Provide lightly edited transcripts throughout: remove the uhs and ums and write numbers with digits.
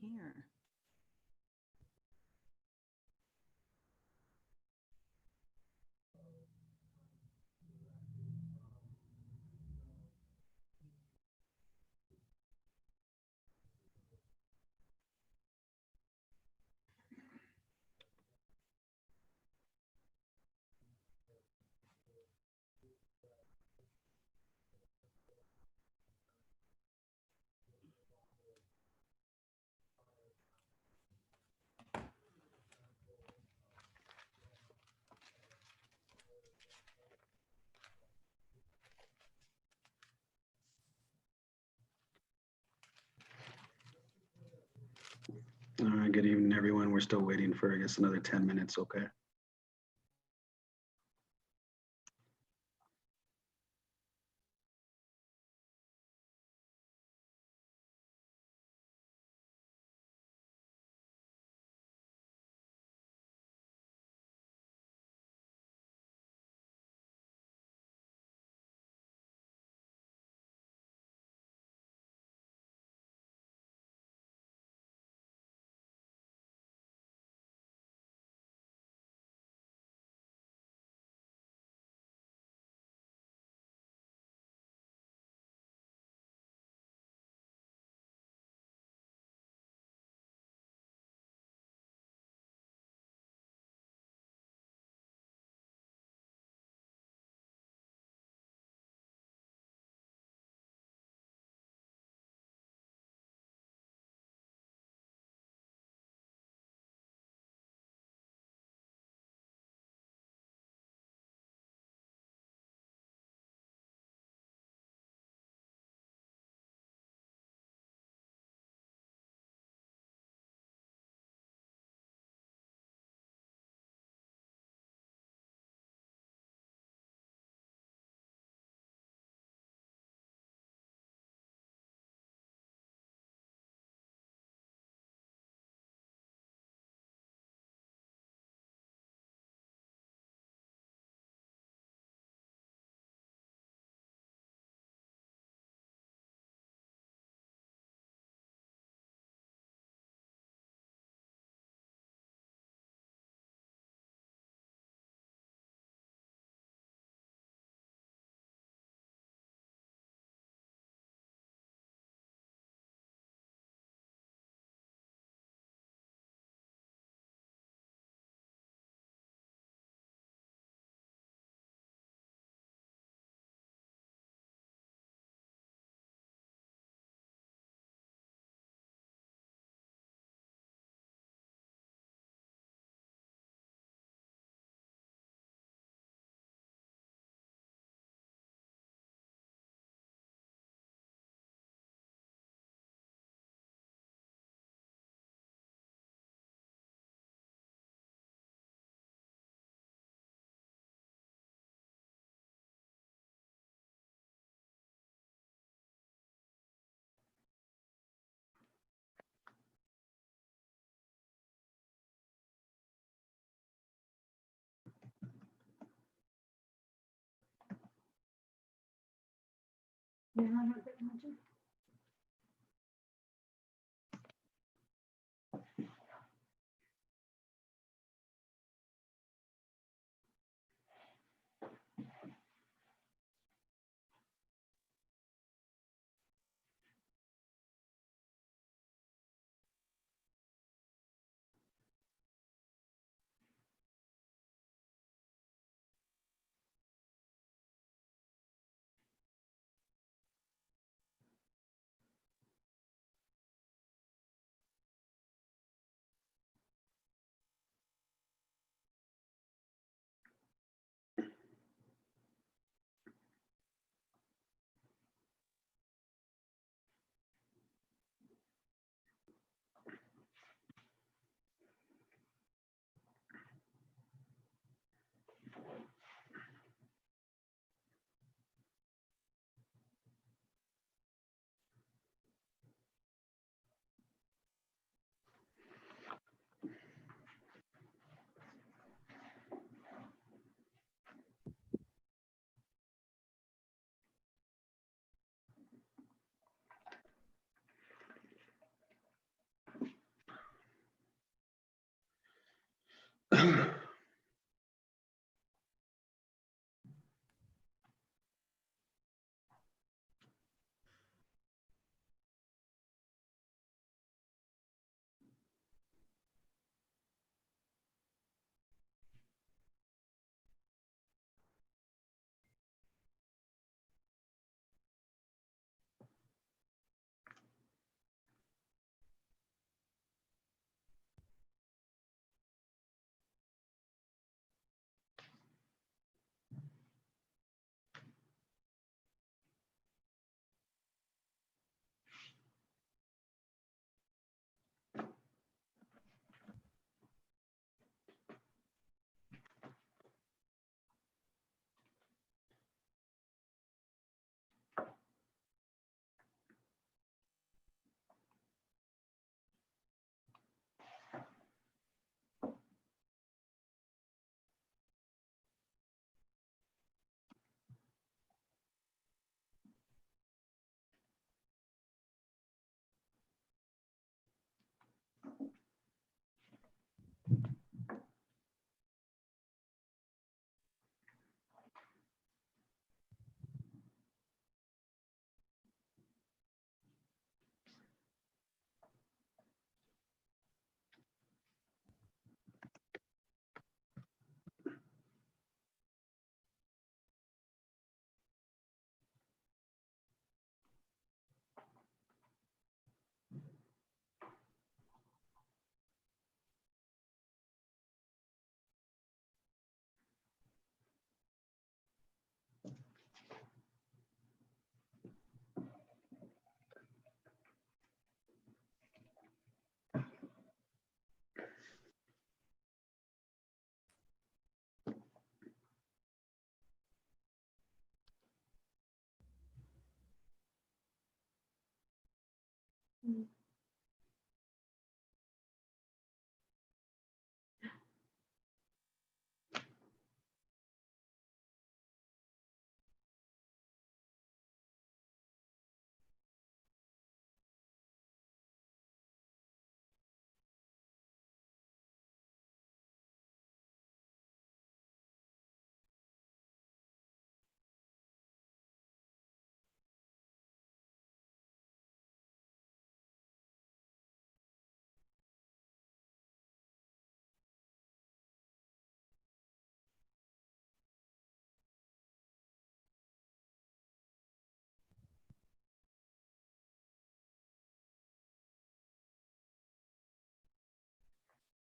here? All right, good evening, everyone. We're still waiting for, I guess, another 10 minutes, okay?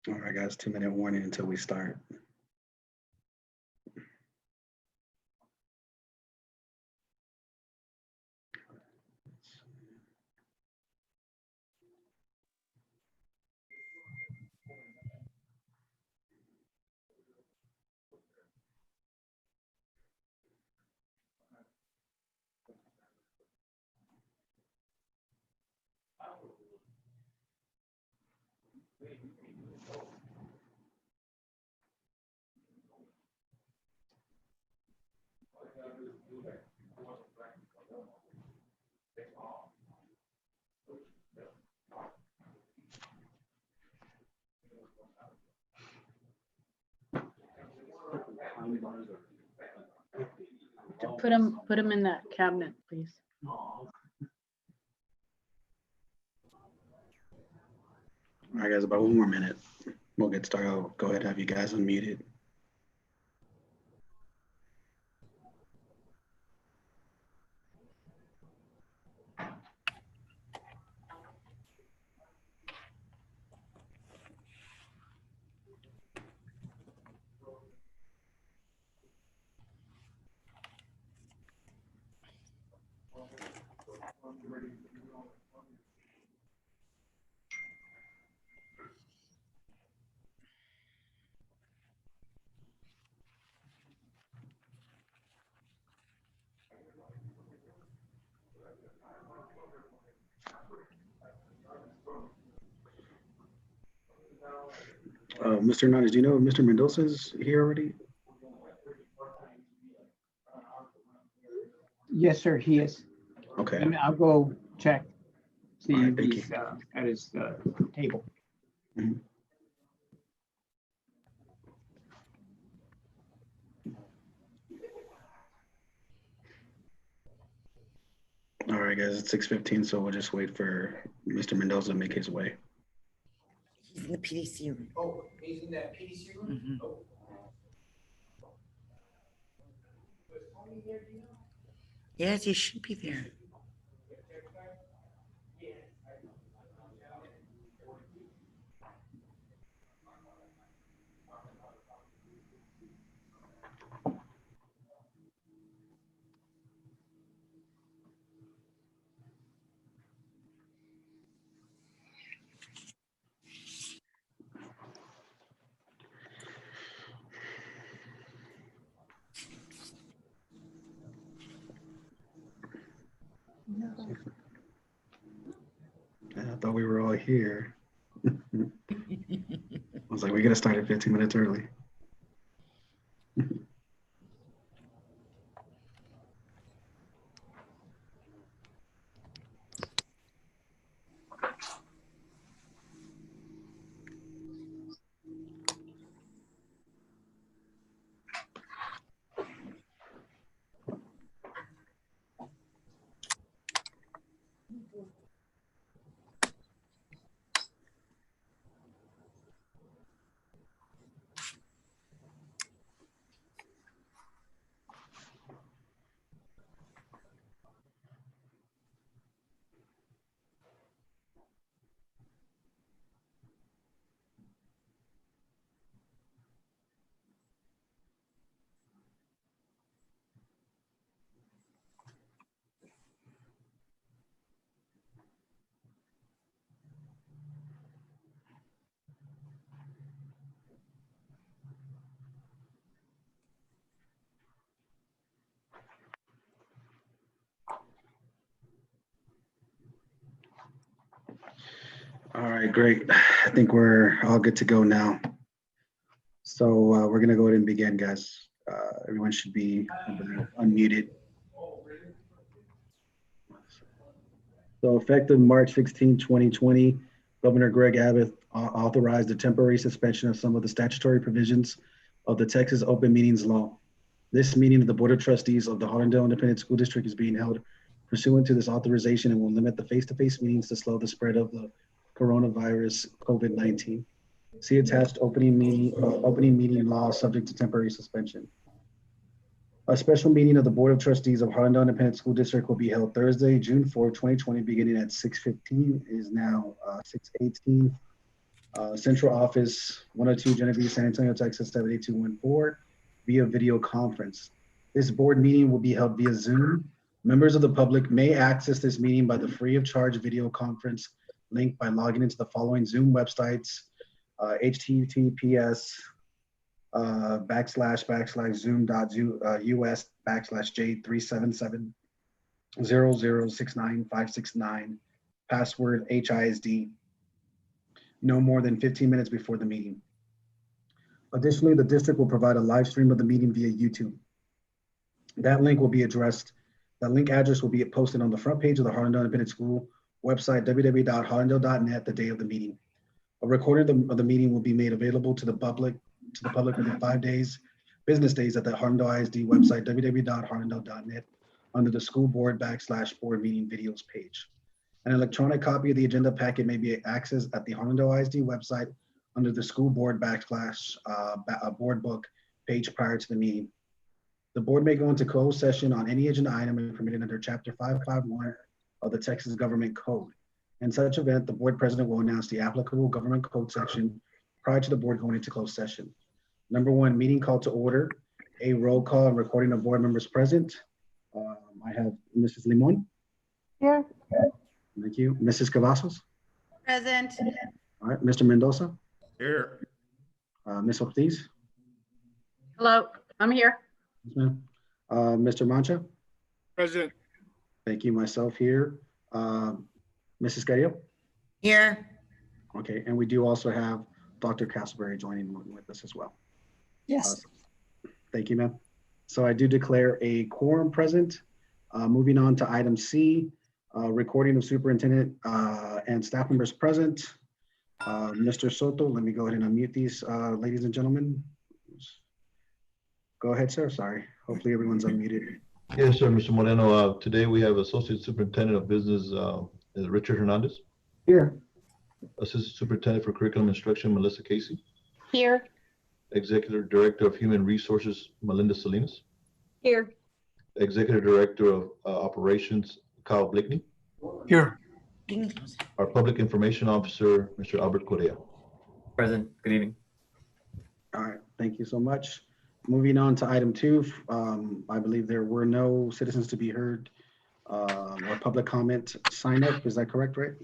All right, guys, 2-minute warning until we start. Put them in that cabinet, please. All right, guys, about 1 more minute. We'll get started. I'll go ahead and have you guys unmuted. Mr. Hernandez, do you know if Mr. Mendoza's here already? Yes, sir, he is. Okay. And I'll go check, see All right, if thank he's at his table. All right, guys, it's 6:15, so we'll just wait for Mr. Mendoza to make his way. He's in the PDC room. Oh, he's in that PDC room? Mhm. Oh. Yes, he should be there. I thought we were all here. I was like, we gotta start at 15 minutes early. All right, great. I think we're all good to go now. So we're gonna go ahead and begin, guys. Everyone should be, I believe, unmuted. So effective March 16, 2020, Governor Greg Abbott authorized the temporary suspension of some of the statutory provisions of the Texas Open Meetings Law. This meeting of the Board of Trustees of the Harlandale Independent School District is being held pursuant to this authorization and will limit the face-to-face meetings to slow the spread of the coronavirus COVID-19. See attached opening meeting law subject to temporary suspension. A special meeting of the Board of Trustees of Harlandale Independent School District will be held Thursday, June 4, 2020, beginning at 6:15. It is now 6:18. Central Office, 102 Genevieve, San Antonio, Texas, 78214, via video conference. This board meeting will be held via Zoom. Members of the public may access this meeting by the free of charge video conference link by logging into the following Zoom websites, https //zoom.us/J3770069569, password HISD, no more than 15 minutes before the meeting. Additionally, the district will provide a live stream of the meeting via YouTube. That link address will be posted on the front page of the Harlandale Independent School website, www.harlandale.net, the day of the meeting. A recording of the meeting will be made available to the public within 5 business days at the Harlandale ISD website, www.harlandale.net, under the school board /board meeting videos page. An electronic copy of the agenda packet may be accessed at the Harlandale ISD website under the school board board book page prior to the meeting. The board may go into closed session on any agenda item permitted under Chapter 551 of the Texas Government Code. In such event, the board president will announce the applicable government code section prior to the board going into closed session. Number one, meeting call to order. A roll call and recording of board members present. I have Mrs. Limon. Here. Thank you. Mrs. Cavazos. Present. All right. Mr. Mendoza. Here. Ms. Ortiz. Hello, I'm here. Yes, ma'am. Mr. Mancha. Present. Thank you. Myself here. Mrs. Carrillo. Here. Okay. And we do also have Dr. Castleberry joining with us as well. Yes. Thank you, ma'am. So I do declare a quorum present. Moving on to item C, recording of superintendent and staff members present. Mr. Soto, let me go ahead and unmute these ladies and gentlemen. Go ahead, sir. Sorry. Hopefully everyone's unmuted. Yes, sir, Mr. Moreno. Today we have Associate Superintendent of Business, Richard Hernandez. Here. Assistant Superintendent for Curriculum Instruction, Melissa Casey. Here. Executive Director of Human Resources, Melinda Salinas. Here. Executive Director of Operations, Kyle Blickney. Here. Our Public Information Officer, Mr. Albert Correa. Present. Good evening. All right. Thank you so much. Moving on to item 2, I believe there were no citizens to be heard or public comment sign up. Is that correct, right?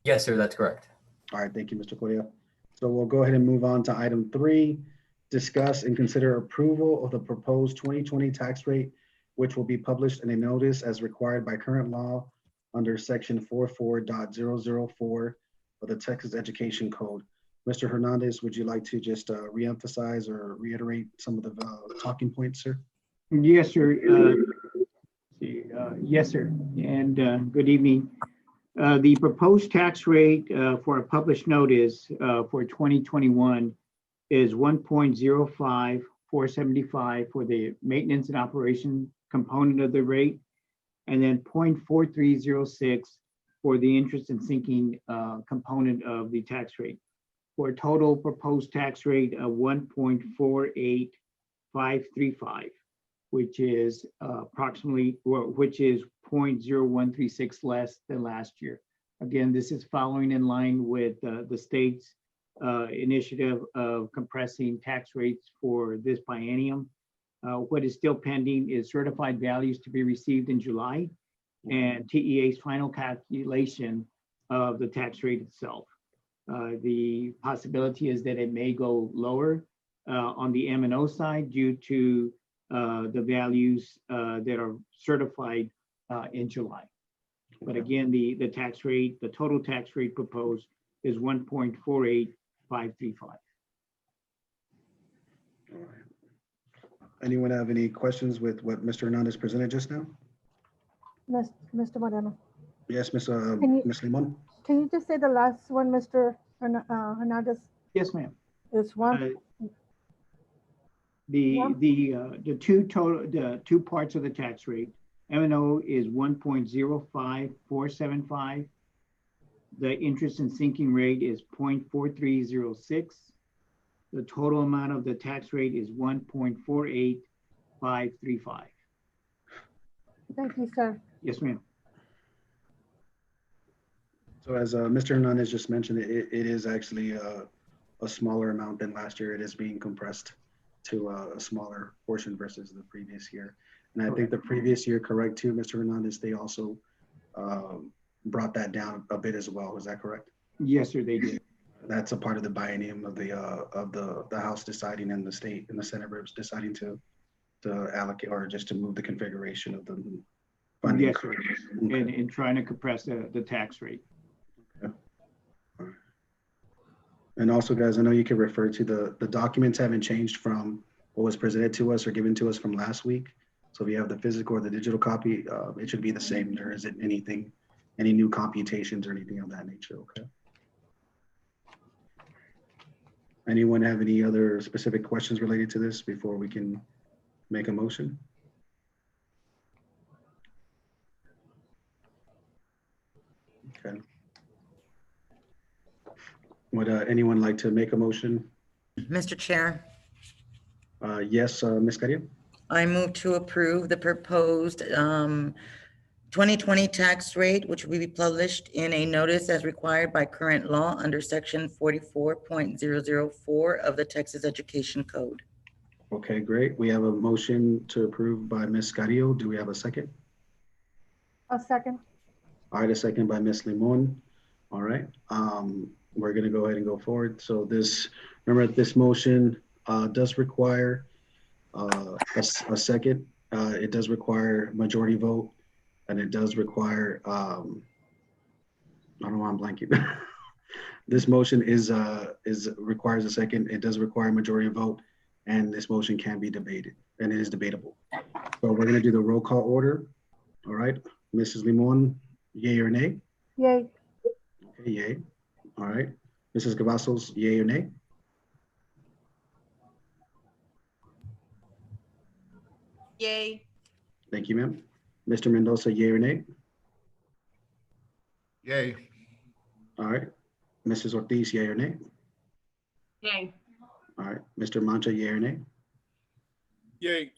Yes, sir. That's correct. All right. Thank you, Mr. Correa. So we'll go ahead and move on to item 3, discuss and consider approval of the proposed 2020 tax rate, which will be published in a notice as required by current law under section 44.004 of the Texas Education Code. Mr. Hernandez, would you like to just reemphasize or reiterate some of the talking points, sir? Yes, sir. Yes, sir. And good evening. The proposed tax rate for a published notice for 2021 is 1.05475 for the maintenance and operation component of the rate, and then 0.4306 for the interest and sinking component of the tax rate, for a total proposed tax rate of 1.48535, which is which is 0.0136 less than last year. Again, this is following in line with the state's initiative of compressing tax rates for this biennium. What is still pending is certified values to be received in July and TEA's final calculation of the tax rate itself. The possibility is that it may go lower on the M&O side due to the values that are certified in July. But again, the tax rate, the total tax rate proposed is 1.48535. All right. Anyone have any questions with what Mr. Hernandez presented just now? Mr. Moreno, Yes, Ms. Can you- Ms. Limon? can you just say the last one, Mr. Hernandez? Yes, ma'am. It's one, The two parts of the tax rate, M&O is 1.05475. The interest and sinking rate is 0.4306. The total amount of the tax rate is 1.48535. thank you, sir. Yes, ma'am. So as Mr. Hernandez just mentioned, it is actually a smaller amount than last year. It is being compressed to a smaller portion versus the previous year. And I think the previous year, correct too, Mr. Hernandez, they also brought that down a bit as well. Is that correct? Yes, sir, they did. That's a part of the biennium of the House deciding and the state and the Senate reps deciding to allocate or just to move the configuration of the funding. Yes, sir. In trying to compress the tax rate. And also, guys, I know you can refer to the documents haven't changed from what was presented to us or given to us from last week. So if you have the physical or the digital copy, it should be the same. There isn't anything, any new computations or anything of that nature, okay? Anyone have any other specific questions related to this before we can make a motion? Okay. Would anyone like to make a motion? Mr. Chair, Yes, Ms. Carrillo? I move to approve the proposed 2020 tax rate, which will be published in a notice as required by current law under section 44.004 of the Texas Education Code. Okay, great. We have a motion to approve by Ms. Carrillo. Do we have a second? A second. All right, a second by Ms. Limon. All right, we're gonna go ahead and go forward. So remember this motion does require a second. It does require majority vote, and it does require, I don't know why I'm blanking. This motion requires a second. It does require a majority vote, and this motion can be debated, and it is debatable. So we're gonna do the roll call order. All right, Mrs. Limon, yay or nay? Yay. Okay, yay. All right. Mrs. Cavazos, yay or nay? Yay. Thank you, ma'am. Mr. Mendoza, yay or nay? Yay. All right. Mrs. Ortiz, yay or nay? Yay. All right. Mr. Mancha, yay or nay? Yay.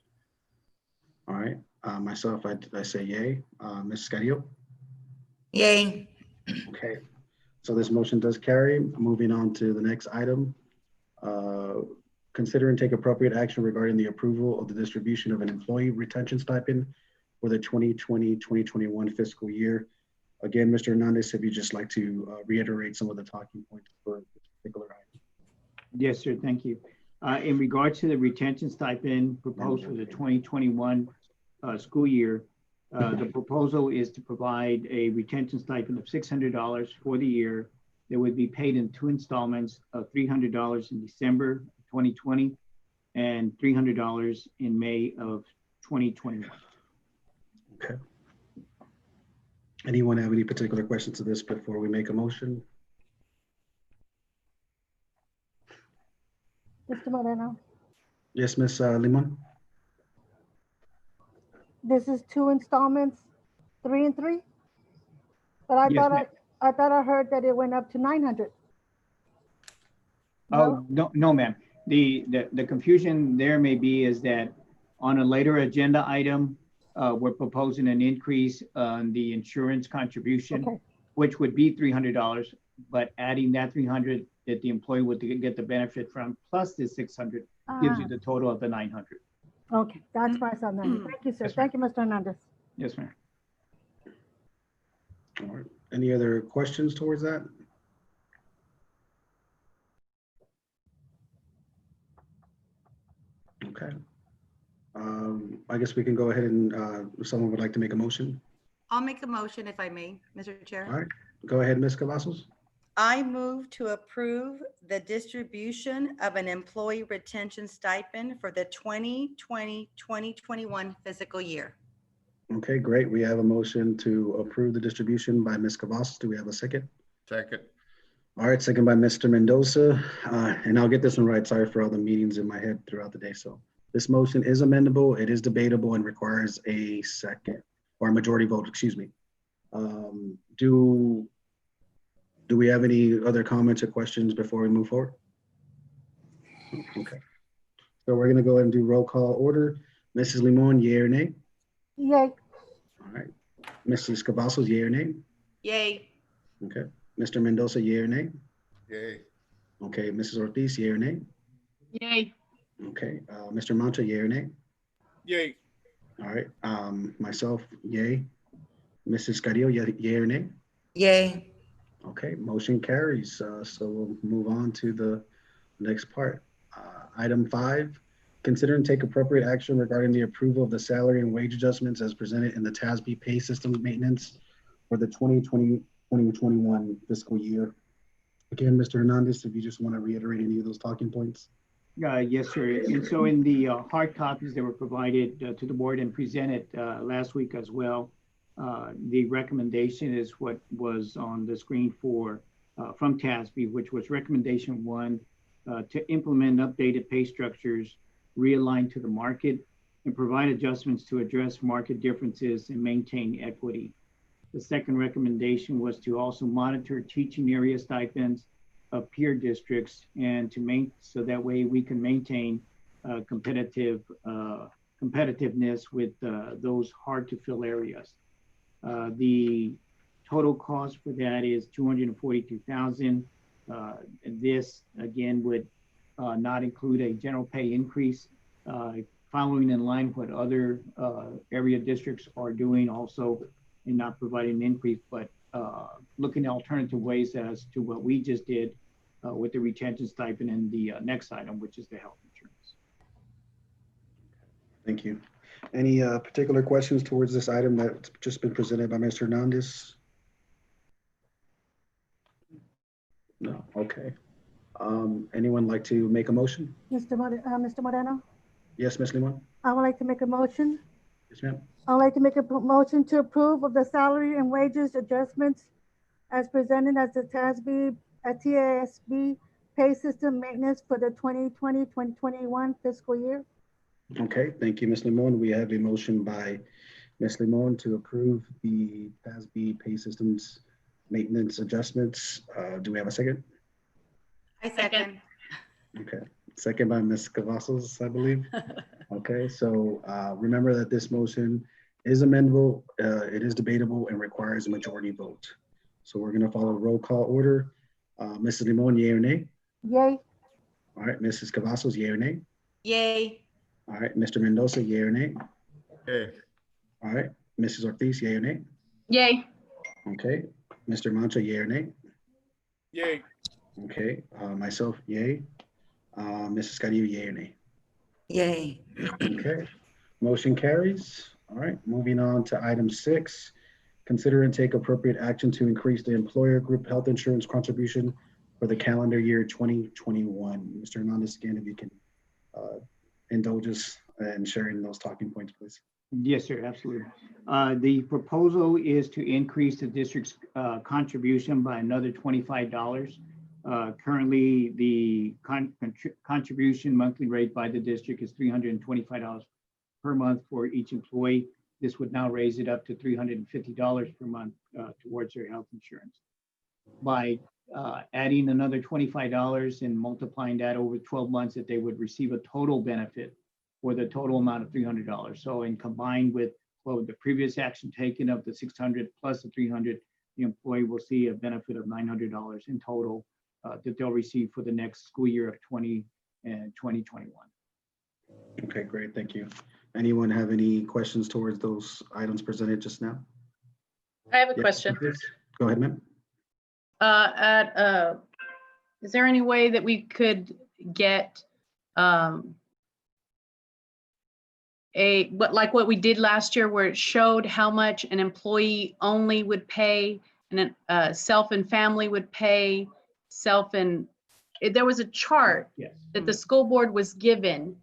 All right. Myself, I say yay. Ms. Carrillo? Yay. Okay. So this motion does carry. Moving on to the next item. Consider and take appropriate action regarding the approval of the distribution of an employee retention stipend for the 2020-2021 fiscal year. Again, Mr. Hernandez, if you'd just like to reiterate some of the talking points for this particular item. Yes, sir, thank you. In regards to the retention stipend proposed for the 2021 school year, the proposal is to provide a retention stipend of $600 for the year that would be paid in 2 installments of $300 in December 2020 and $300 in May of 2021. Okay. Anyone have any particular questions to this before we make a motion? Mr. Moreno, Yes, Ms. Limon? this is 2 installments, 3 and 3? But I Yes, thought ma'am. I thought I heard that it went up to 900. Oh, no, ma'am. The confusion there may be is that on a later agenda item, we're proposing an increase on the insurance contribution, Okay. which would be $300, but adding that 300 that the employee would get the benefit from, plus the 600 gives you the total of the 900. Okay, that's why I saw 900. Thank you, sir. Yes, ma'am. Thank you, Mr. Hernandez. Yes, ma'am. All right. Any other questions towards that? Okay. I guess we can go ahead and if someone would like to make a motion. I'll make a motion if I may, Mr. All Chair. right, go ahead, Ms. Cavazos. I move to approve the distribution of an employee retention stipend for the 2020-2021 fiscal year. Okay, great. We have a motion to approve the distribution by Ms. Cavazos. Do we have a second? Second. All right, second by Mr. Mendoza. And I'll get this one right. Sorry for all the meetings in my head throughout the day. So this motion is amendable, it is debatable, and requires a second or a majority vote, excuse me. Do we have any other comments or questions before we move forward? Okay. So we're gonna go ahead and do roll call order. Mrs. Limon, yea or nay? Yay. All right. Mrs. Cavazos, yea or nay? Yay. Okay. Mr. Mendoza, yea or nay? Yay. Okay. Mrs. Ortiz, yea or nay? Yay. Okay. Mr. Mancha, yea or nay? Yay. All right. Myself, yea. Mrs. Carrillo, yea or nay? Yay. Okay, motion carries. So we'll move on to the next part. Item 5, consider and take appropriate action regarding the approval of the salary and wage adjustments as presented in the TASB pay system maintenance for the 2020-2021 fiscal year. Again, Mr. Hernandez, if you just want to reiterate any of those talking points. Yes, sir. And so in the hard copies that were provided to the board and presented last week as well, the recommendation is what was on the screen for from TASB, which was recommendation 1 to implement updated pay structures realigned to the market and provide adjustments to address market differences and maintain equity. The second recommendation was to also monitor teaching area stipends of peer districts and to so that way we can maintain competitiveness with those hard to fill areas. The total cost for that is $242,000. This again would not include a general pay increase, following in line what other area districts are doing also in not providing an increase, but looking at alternative ways as to what we just did with the retention stipend and the next item, which is the health insurance. Thank you. Any particular questions towards this item that's just been presented by Mr. Hernandez? No, okay. Anyone like to make a motion? Mr. Moreno, Yes, Ms. Limon? I would like to make a motion. Yes, ma'am. I would like to make a motion to approve of the salary and wages adjustments as presented as the TASB pay system maintenance for the 2020-2021 fiscal year. Okay, thank you, Ms. Limon. We have a motion by Ms. Limon to approve the TASB pay systems maintenance adjustments. Do we have a second? I second. Okay, second by Ms. Cavazos, I believe. Okay, so remember that this motion is amendable, it is debatable, and requires a majority vote. So we're gonna follow roll call order. Mrs. Limon, yea or nay? Yay. All right, Mrs. Cavazos, yea or nay? Yay. All right, Mr. Mendoza, yea or nay? Yay. All right, Mrs. Ortiz, yea or nay? Yay. Okay, Mr. Mancha, yea or nay? Yay. Okay, myself, yea. Mrs. Carrillo, yea or nay? Yay. Okay, motion carries. All right, moving on to item 6. Consider and take appropriate action to increase the employer group health insurance contribution for the calendar year 2021. Mr. Hernandez, again, if you can indulge us in sharing those talking points, please. Yes, sir, absolutely. The proposal is to increase the district's contribution by another $25. Currently, the contribution monthly rate by the district is $325 per month for each employee. This would now raise it up to $350 per month towards their health insurance. By adding another $25 and multiplying that over 12 months, that they would receive a total benefit for the total amount of $300. So in combined with the previous action taken of the $600 plus the $300, the employee will see a benefit of $900 in total that they'll receive for the next school year of 20 and 2021. Okay, great, thank you. Anyone have any questions towards those items presented just now? I have a Yes, question. please. Go ahead, ma'am. Is there any way that we could get but like what we did last year, where it showed how much an employee only would pay and self and family would pay, there was a chart Yes. that the school board was given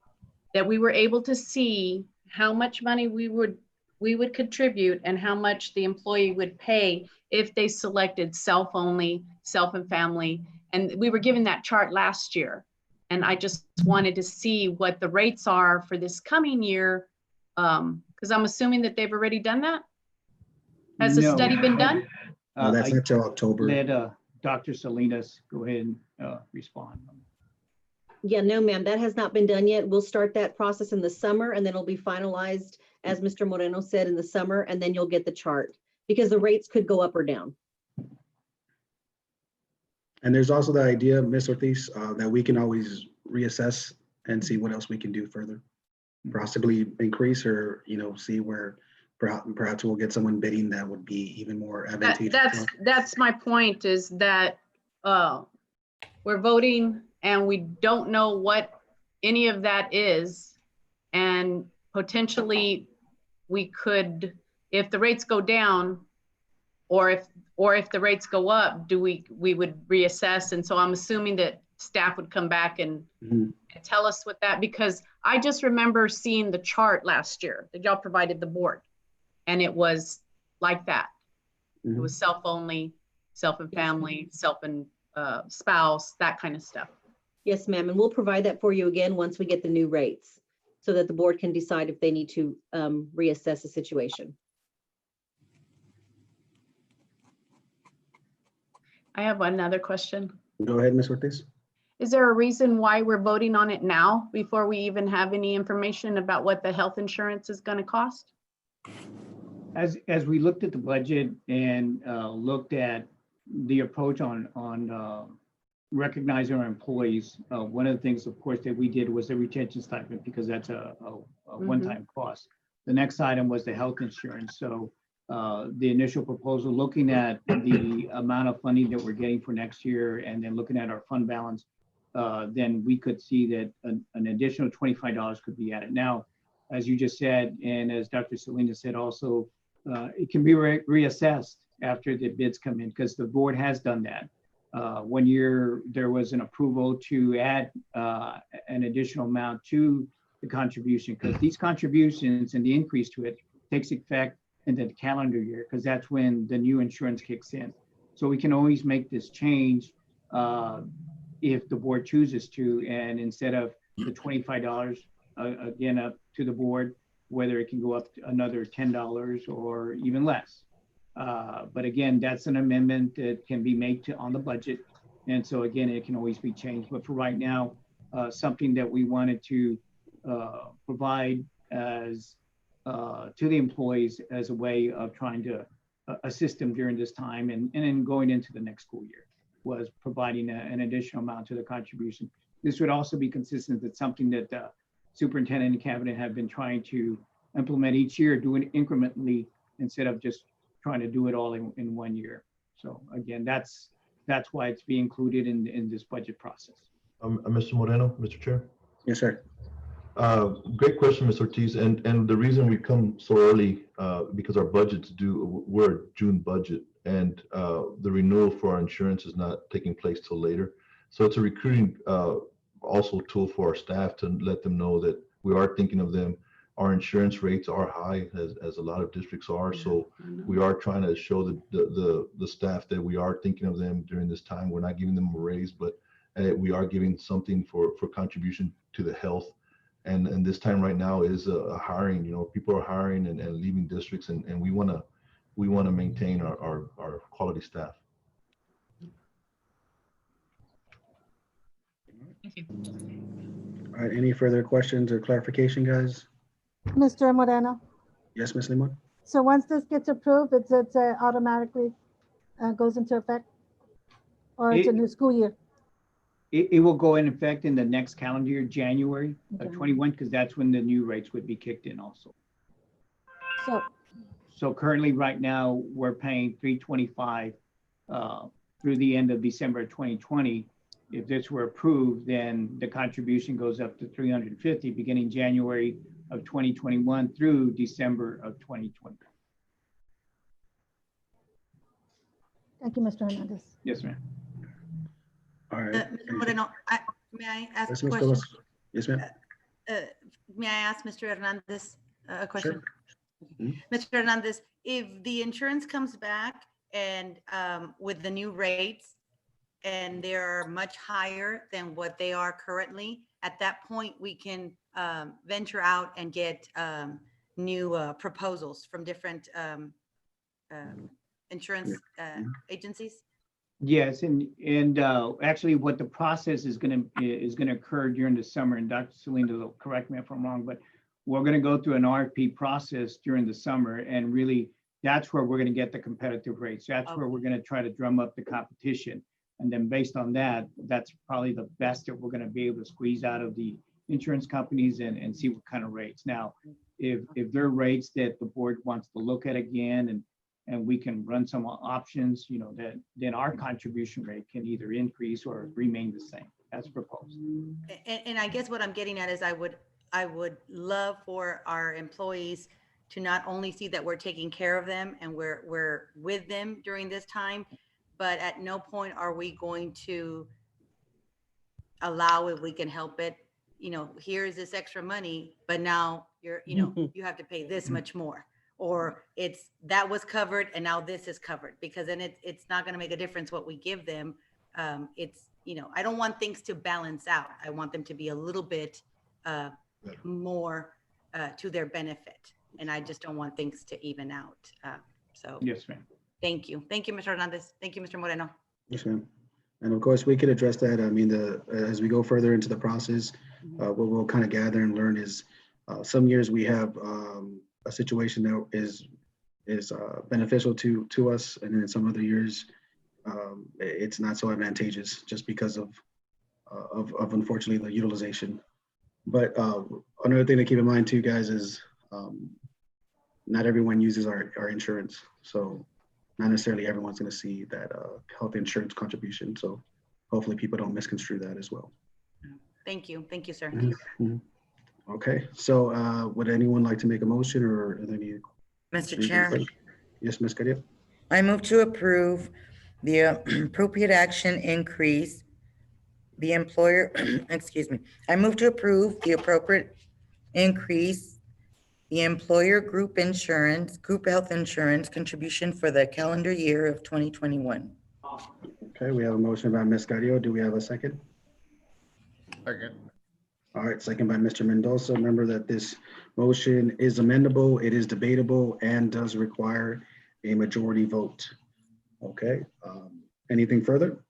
that we were able to see how much money we would contribute and how much the employee would pay if they selected self only, self and family. And we were given that chart last year. And I just wanted to see what the rates are for this coming year. Because I'm assuming that they've already done that. Has the No. study been done? No, that's I not till October. let Dr. Salinas go ahead and respond. Yeah, no, ma'am, that has not been done yet. We'll start that process in the summer and then it'll be finalized, as Mr. Moreno said, in the summer, and then you'll get the chart because the rates could go up or down. And there's also the idea, Ms. Ortiz, that we can always reassess and see what else we can do further. Possibly increase or, see where perhaps we'll get someone bidding that would be even more advantageous. That's my point, is that we're voting and we don't know what any of that is. And potentially we could, if the rates go down, or if the rates go up, we would reassess. And so I'm assuming that staff would come back and tell us what that, because I just remember seeing the chart last year that y'all provided the board, and it was like that. It was self only, self and family, self and spouse, that kind of stuff. Yes, ma'am, and we'll provide that for you again once we get the new rates so that the board can decide if they need to reassess the situation. I have another question. Go ahead, Ms. Ortiz. Is there a reason why we're voting on it now before we even have any information about what the health insurance is going to cost? As we looked at the budget and looked at the approach on recognizing our employees, one of the things, of course, that we did was the retention stipend, because that's a one-time cost. The next item was the health insurance. So the initial proposal, looking at the amount of funding that we're getting for next year, and then looking at our fund balance, then we could see that an additional $25 could be added. Now, as you just said, and as Dr. Salinas said also, it can be reassessed after the bids come in, because the board has done that. 1 year, there was an approval to add an additional amount to the contribution, because these contributions and the increase to it takes effect in the calendar year, because that's when the new insurance kicks in. So we can always make this change if the board chooses to, and instead of the $25, again, up to the board, whether it can go up to another $10 or even less. But again, that's an amendment that can be made on the budget. And so again, it can always be changed. But for right now, something that we wanted to provide as to the employees as a way of trying to assist them during this time and then going into the next school year, was providing an additional amount to the contribution. This would also be consistent. It's something that the superintendent and cabinet have been trying to implement each year, doing it incrementally instead of just trying to do it all in 1 year. So again, that's why it's being included in this budget process. Mr. Moreno, Mr. Chair. Yes, sir. Great question, Ms. Ortiz. And the reason we come so early, because our budget's due, we're a June budget, and the renewal for our insurance is not taking place till later. So it's a recruiting also tool for our staff to let them know that we are thinking of them. Our insurance rates are high, as a lot of districts are. So we are trying to show the staff that we are thinking of them during this time. We're not giving them a raise, but we are giving something for contribution to the health. And this time right now is a hiring. People are hiring and leaving districts, and we want to maintain our quality staff. Thank you. All right, any further questions or clarification, guys? Mr. Moreno. Yes, Ms. Limon? So once this gets approved, it's automatically goes into effect? Or it's a new school year? It will go in effect in the next calendar year, January of 21, because that's when the new rates would be kicked in also. So currently, right now, we're paying $325 through the end of December 2020. If this were approved, then the contribution goes up to $350 beginning January of 2021 through December of 2020. Thank you, Mr. Hernandez. Yes, ma'am. All right. Mr. Moreno, may I ask Yes, a Ms. question? Cavazos. Yes, ma'am. May I ask Mr. Hernandez a question? Mhm. Mr. Hernandez, if the insurance comes back and with the new rates and they're much higher than what they are currently, at that point, we can venture out and get new proposals from different insurance agencies? Yes, and actually what the process is gonna occur during the summer, and Dr. Salinas will correct me if I'm wrong, but we're gonna go through an RFP process during the summer, and really, that's where we're gonna get the competitive rates. That's where we're gonna try to drum up the competition. And then based on that, that's probably the best that we're gonna be able to squeeze out of the insurance companies and see what kind of rates. Now, if there are rates that the board wants to look at again and we can run some options, you know, that then our contribution rate can either increase or remain the same as proposed. And I guess what I'm getting at is I would love for our employees to not only see that we're taking care of them and we're with them during this time, but at no point are we going to allow, if we can help it, you know, here's this extra money, but now you have to pay this much more. Or that was covered and now this is covered, because then it's not going to make a difference what we give them. I don't want things to balance out. I want them to be a little bit more to their benefit. And I just don't want things to even out. So Yes, ma'am. thank you. Thank you, Mr. Hernandez. Thank you, Mr. Moreno. Yes, ma'am. And of course, we could address that. I mean, as we go further into the process, what we'll kind of gather and learn is some years we have a situation that is beneficial to us, and then some other years it's not so advantageous just because of unfortunately the utilization. But another thing to keep in mind too, guys, is not everyone uses our insurance, so not necessarily everyone's going to see that health insurance contribution. So hopefully people don't misconstrue that as well. Thank you, sir. Mhm. Okay, so would anyone like to make a motion or any? Mr. Chair, Yes, Ms. Carrillo. I move to approve the appropriate action increase the employer, excuse me. I move to approve the appropriate increase the employer group health insurance contribution for the calendar year of 2021. Okay, we have a motion by Ms. Carrillo. Do we have a second? Second. All right, second by Mr. Mendoza. Remember that this motion is amendable, it is debatable, and does require a majority vote. Okay, anything further?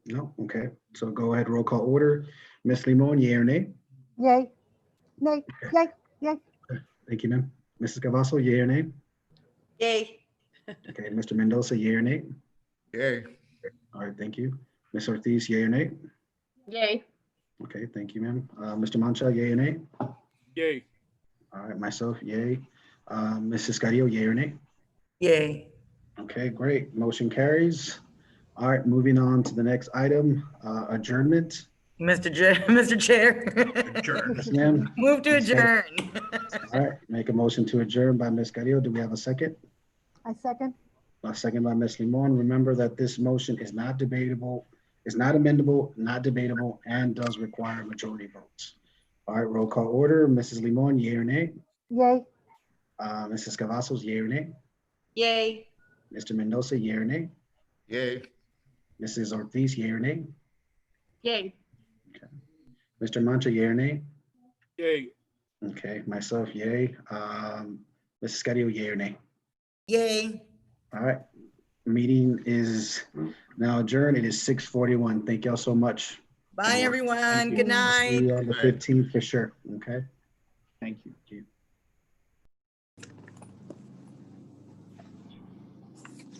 No, okay, so go ahead, roll call order. Ms. Limon, yea or nay? Yay. Nay, yay, yay. Thank you, ma'am. Mrs. Cavazos, yea or nay? Yay. Okay, Mr. Mendoza, yea or nay? Yay. All right, thank you. Ms. Ortiz, yea or nay? Yay. Okay, thank you, ma'am. Mr. Mancha, yea or nay? Yay. All right, myself, yay. Mrs. Carrillo, yea or nay? Yay. Okay, great. Motion carries. All right, moving on to the next item, adjournment. Mr. Chair. Yes, ma'am. Move to adjourn. All right, make a motion to adjourn by Ms. Carrillo. Do we have a second? I second. A second by Ms. Limon. Remember that this motion is not debatable, is not amendable, not debatable, and does require majority votes. All right, roll call order. Mrs. Limon, yea or nay? Yay. Mrs. Cavazos, yea or nay? Yay. Mr. Mendoza, yea or nay? Yay. Mrs. Ortiz, yea or nay? Yay. Mr. Mancha, yea or nay? Yay. Okay, myself, yay. Mrs. Carrillo, yea or nay? Yay. All right, meeting is now adjourned. It is 6:41. Thank y'all so much. Bye, everyone. you. Good See night. you on the 15th for sure. Okay. Thank you. Thank you.